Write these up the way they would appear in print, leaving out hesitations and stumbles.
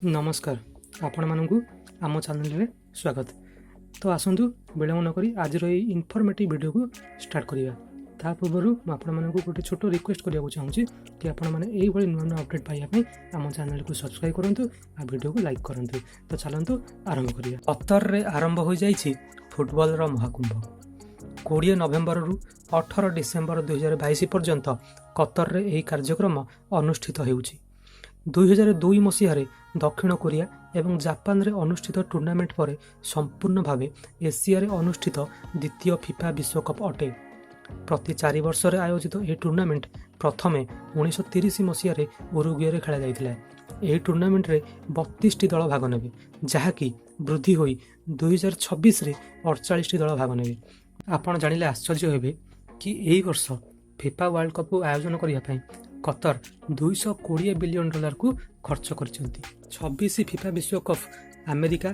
नमस्कार आपण मानकु आम चैनल रे स्वागत। तो आसतु विलम्ब नक आज इनफॉर्मेटिव वीडियो को स्टार्ट करिया। ता पूर्व आपण मानकु गोटे छोट रिक्वेस्ट करिया चाहूँगी कि आपण मैंने यही नुआ नुआ अपडेट पाइबा आम चैनल को सब्सक्राइब करूँ आ वीडियो को लाइक करूँ। तो चलतु आरंभ करिया। कतर रे आरंभ हो जाइछि फुटबॉल रो महाकुंभ। 20 नवेम्बर रु 18 डिसेम्बर 2022 पर्यंत कतर रे यह कार्यक्रम अनुष्ठित होउछि। 2002 मसीह दक्षिण कोरिया एवं जापान रे अनुष्ठित टूर्नामेंट पर संपूर्ण भाव एशिया रे अनुष्ठित द्वितीय फीफा विश्वकप अटे। प्रति 4 वर्ष रे आयोजित यह टूर्नामेंट प्रथमे 1930 मसीह उरुग्वे रे खेला जाइथिला। यह टूर्नामेंट रे 32 दल भाग नेबे, जहाँकि वृद्धि होई 2026 रे 48 दल भाग नेबे। आपण जानिले आश्चर्य हेबे कि एही वर्ष फीफा वर्ल्ड कप को आयोजन करिया पई कतर 220 बिलियन डॉलर को खर्च करछंती। 26 फीफा विश्वकप अमेरिका,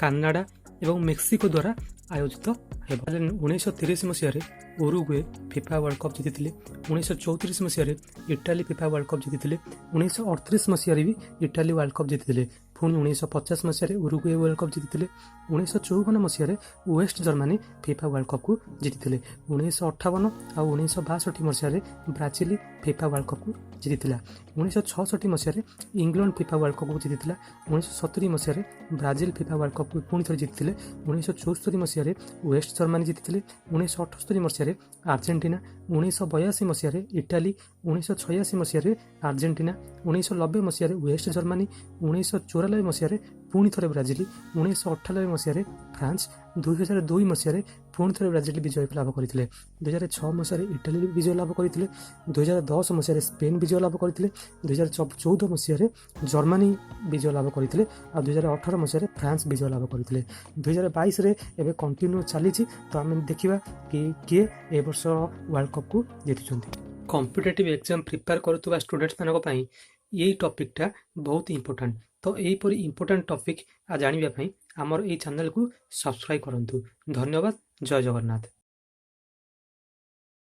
कनाडा एवं मेक्सिको द्वारा आयोजित हेबा। 1930 मसीह उरुग्वे फीफा वर्ल्ड कप जीतिथिले। 1934 मसीह इटाली फीफा वर्ल्ड कप जीतिथिले। 1938 मसीह भी इटाली वर्ल्ड कप जीतिथिले। पुणी 1950 मसीह उरुग्वे वर्ल्ड कप जीतिथिले। 1954 मसीह west Germany FIFA world cup को जीतिथिले। 1958 और 1962 मसीह ब्राजिल फीफा वर्ल्ड कप को जीतिथिला। 1966 मसीह इंग्लैंड फीफा वर्ल्ड कप को जीतिथिला। 1970 मसीह ब्राजिल फीफा वर्ल्ड कप को पुणी थरे जीतिथिले। 1974 मसीह वेस्ट जर्मनी जीतिथिले। 1978 मसीह आर्जेंटीना। 1982 मसीह इटाली। 1986 मसीह आर्जेंटीना। 1990 मसीह वेस्ट जर्मनी। 1994 मसीह पुणी थरे ब्राजिल। 1998 मसीह फ्रांस। 2002 मसीह पुणी थरे ब्राजिल विजय लाभ करते। 2006 मसीह इटाली विजय लाभ करते। 2010 मसीह स्पेन विजय लाभ करते। 2014 मसीह जर्मनी विजय लाभ करते और 2018 मसीह फ्रांस विजय लाभ करते। 2022 एवं कंटिन्यू चली। तो आम देखा कि किए ए वर्ष वर्ल्ड कप को जीति। कॉम्पिटिटिव एग्जाम प्रिपेयर करुवा स्टूडेंट्स मानक यही टॉपिकटा बहुत इंपोर्टेंट। तो यहीपरी इंपोर्टेंट टॉपिक जानापी आमर ये चैनल को सब्सक्राइब करूँ। धन्यवाद। जय जगन्नाथ।